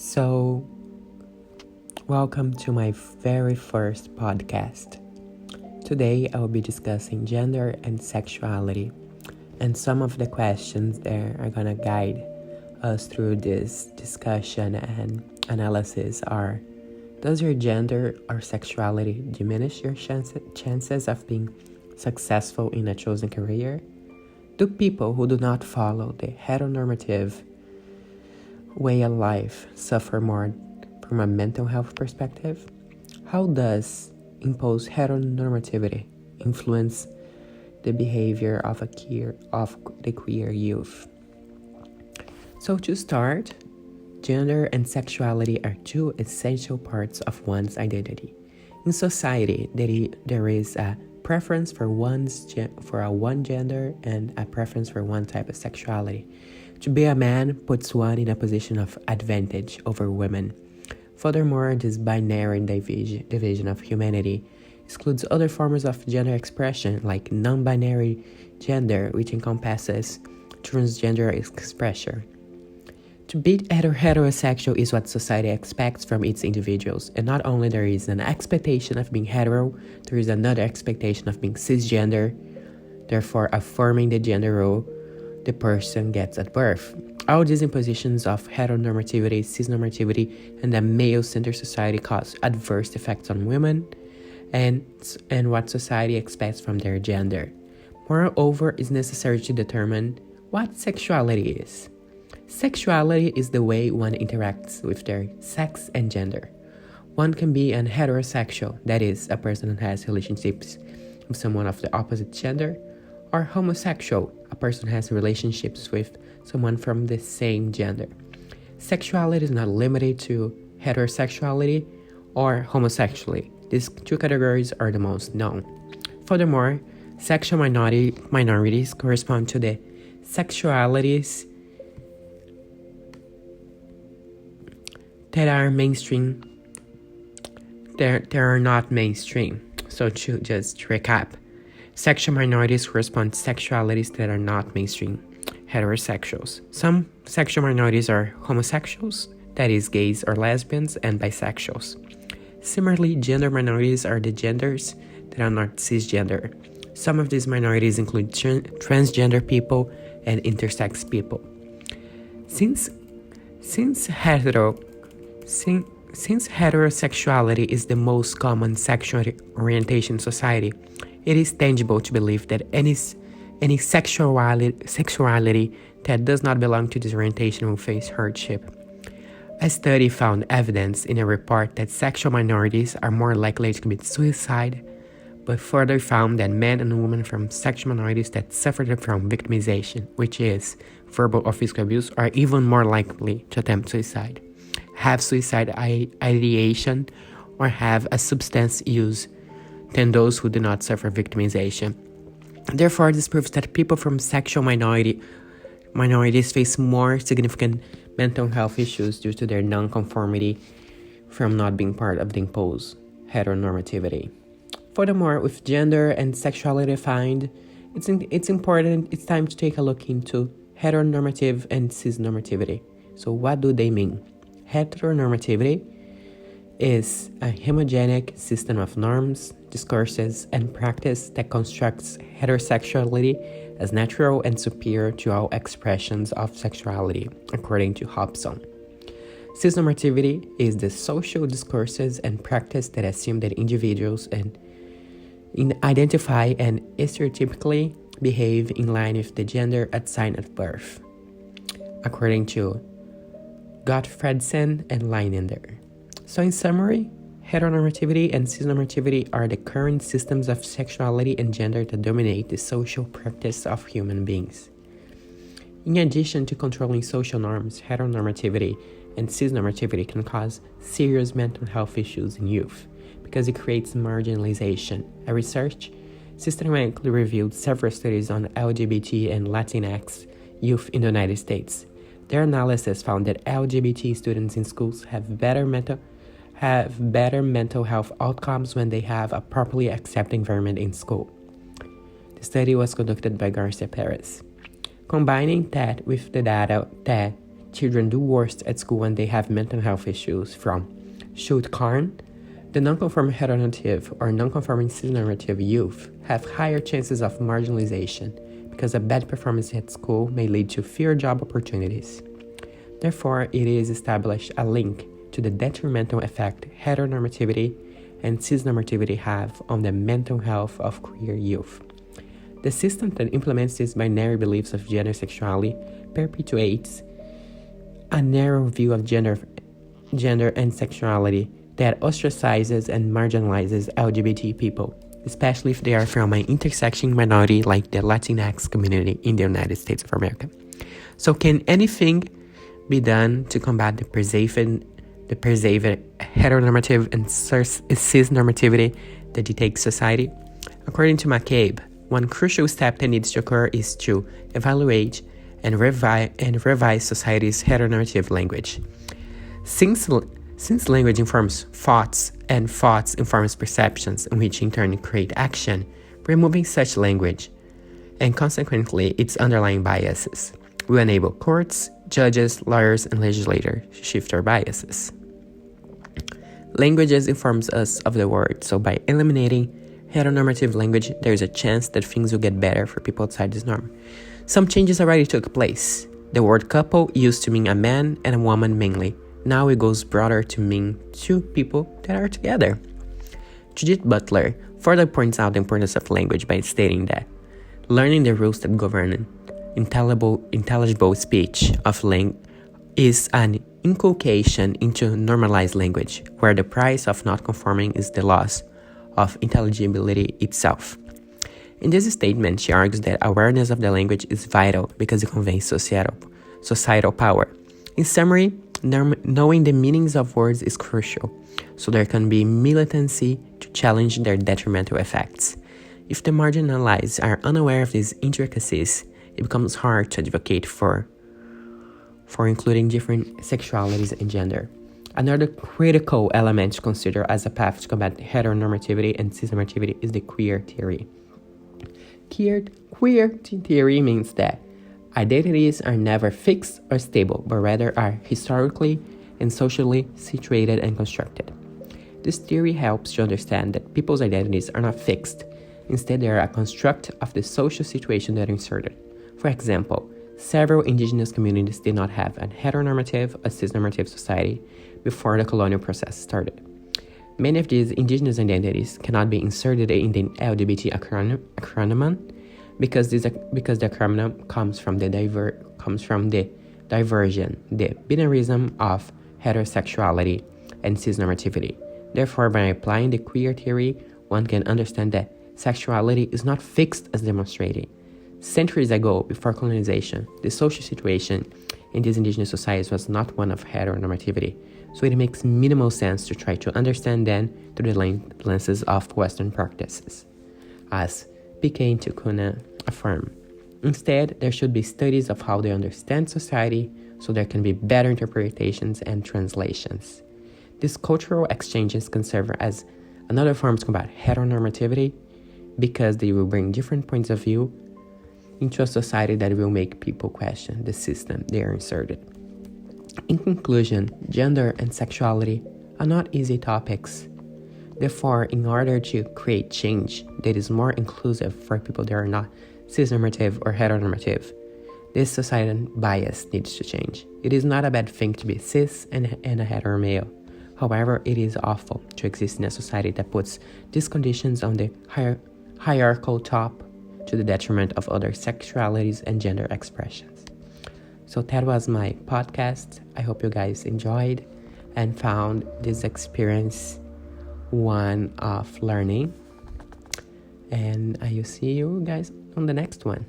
So, welcome to my very first podcast. Today, I will be discussing gender and sexuality, and some of the questions there are gonna guide us through this discussion and analysis are: does your gender or sexuality diminish your chances of being successful in a chosen career? Do people who do not follow the heteronormative way of life suffer more from a mental health perspective? How does imposed heteronormativity influence the behavior of the queer youth? So to start, gender and sexuality are two essential parts of one's identity. In society, there is a preference for one gender and a preference for one type of sexuality. To be a man puts one in a position of advantage over women. Furthermore, this binary division of humanity excludes other forms of gender expression like non-binary gender, which encompasses transgender expression. To be heterosexual is what society expects from its individuals, and not only there is an expectation of being hetero, there is another expectation of being cisgender, therefore affirming the gender role the person gets at birth. All these impositions of heteronormativity, cisnormativity, and a male-centered society cause adverse effects on women and what society expects from their gender. Moreover, it's necessary to determine what sexuality is. Sexuality is the way one interacts with their sex and gender. One can be an heterosexual, that is, a person who has relationships with someone of the opposite gender, or homosexual, a person who has relationships with someone from the same gender. Sexuality is not limited to heterosexuality or homosexuality. These two categories are the most known. Furthermore, sexual minorities correspond to the sexualities that are mainstream, they are not mainstream. So to just recap, sexual minorities correspond to sexualities that are not mainstream, heterosexuals. Some sexual minorities are homosexuals, that is, gays or lesbians, and bisexuals. Similarly, gender minorities are the genders that are not cisgender. Some of these minorities include transgender people and intersex people. Since heterosexuality is the most common sexual orientation in society, it is tangible to believe that any sexuality that does not belong to this orientation will face hardship. A study found evidence in a report that sexual minorities are more likely to commit suicide, but further found that men and women from sexual minorities that suffered from victimization, which is verbal or physical abuse, are even more likely to attempt suicide, have suicide ideation, or have a substance use than those who do not suffer victimization. Therefore, this proves that people from sexual minorities face more significant mental health issues due to their non-conformity from not being part of the imposed heteronormativity. Furthermore, with gender and sexuality defined, it's time to take a look into heteronormative and cisnormativity. So what do they mean? Heteronormativity is a homogenic system of norms, discourses, and practice that constructs heterosexuality as natural and superior to all expressions of sexuality, according to Hobson. Cisnormativity is the social discourses and practice that assume that individuals identify and stereotypically behave in line with the gender assigned at birth, according to Gottfredson and Leinander. So in summary, heteronormativity and cisnormativity are the current systems of sexuality and gender that dominate the social practice of human beings. In addition to controlling social norms, heteronormativity and cisnormativity can cause serious mental health issues in youth because it creates marginalization. A research systematically reviewed several studies on LGBT and Latinx youth in the United States. Their analysis found that LGBT students in schools have better mental health outcomes when they have a properly accepting environment in school. The study was conducted by Garcia Perez. Combining that with the data that children do worse at school when they have mental health issues from showed Karn, the nonconforming heteronormative or nonconforming cisnormative youth have higher chances of marginalization because a bad performance at school may lead to fewer job opportunities. Therefore, it is established a link to the detrimental effect heteronormativity and cisnormativity have on the mental health of queer youth. The system that implements these binary beliefs of gender sexuality perpetuates a narrow view of gender and sexuality that ostracizes and marginalizes LGBT people, especially if they are from an intersection minority like the Latinx community in the United States of America. So can anything be done to combat the pervasive heteronormative and cisnormativity that dictates society? According to McCabe, one crucial step that needs to occur is to evaluate and revise society's heteronormative language. Since language informs thoughts, and thoughts informs perceptions, in which in turn create action, removing such language, and consequently its underlying biases, will enable courts, judges, lawyers, and legislators to shift their biases. Languages informs us of the world, so by eliminating heteronormative language, there is a chance that things will get better for people outside this norm. Some changes already took place. The word couple used to mean a man and a woman mainly. Now it goes broader to mean two people that are together. Judith Butler further points out the importance of language by stating that learning the rules that govern intelligible speech of language is an inculcation into normalized language, where the price of not conforming is the loss of intelligibility itself. In this statement, she argues that awareness of the language is vital because it conveys societal power. In summary, knowing the meanings of words is crucial, so there can be militancy to challenge their detrimental effects. If the marginalized are unaware of these intricacies, it becomes hard to advocate for including different sexualities and gender. Another critical element to consider as a path to combat heteronormativity and cisnormativity is the queer theory. Queer theory means that identities are never fixed or stable, but rather are historically and socially situated and constructed. This theory helps to understand that people's identities are not fixed. Instead, they are a construct of the social situation that are inserted. For example, several indigenous communities did not have a heteronormative or cisnormative society before the colonial process started. Many of these indigenous identities cannot be inserted in the LGBT acronym because the acronym comes from the diversion, the binarism of heterosexuality and cisnormativity. Therefore, by applying the queer theory, one can understand that sexuality is not fixed as demonstrated. Centuries ago, before colonization, the social situation in these indigenous societies was not one of heteronormativity, so it makes minimal sense to try to understand them through the lenses of Western practices, as P.K. Tukuna affirm. Instead, there should be studies of how they understand society, so there can be better interpretations and translations. These cultural exchanges can serve as another form to combat heteronormativity, because they will bring different points of view into a society that will make people question the system they are inserted. In conclusion, gender and sexuality are not easy topics. Therefore, in order to create change that is more inclusive for people that are not cisnormative or heteronormative, this societal bias needs to change. It is not a bad thing to be cis and a hetero male. However, it is awful to exist in a society that puts these conditions on the hierarchical top to the detriment of other sexualities and gender expressions. So that was my podcast. I hope you guys enjoyed and found this experience one of learning. And I will see you guys on the next one.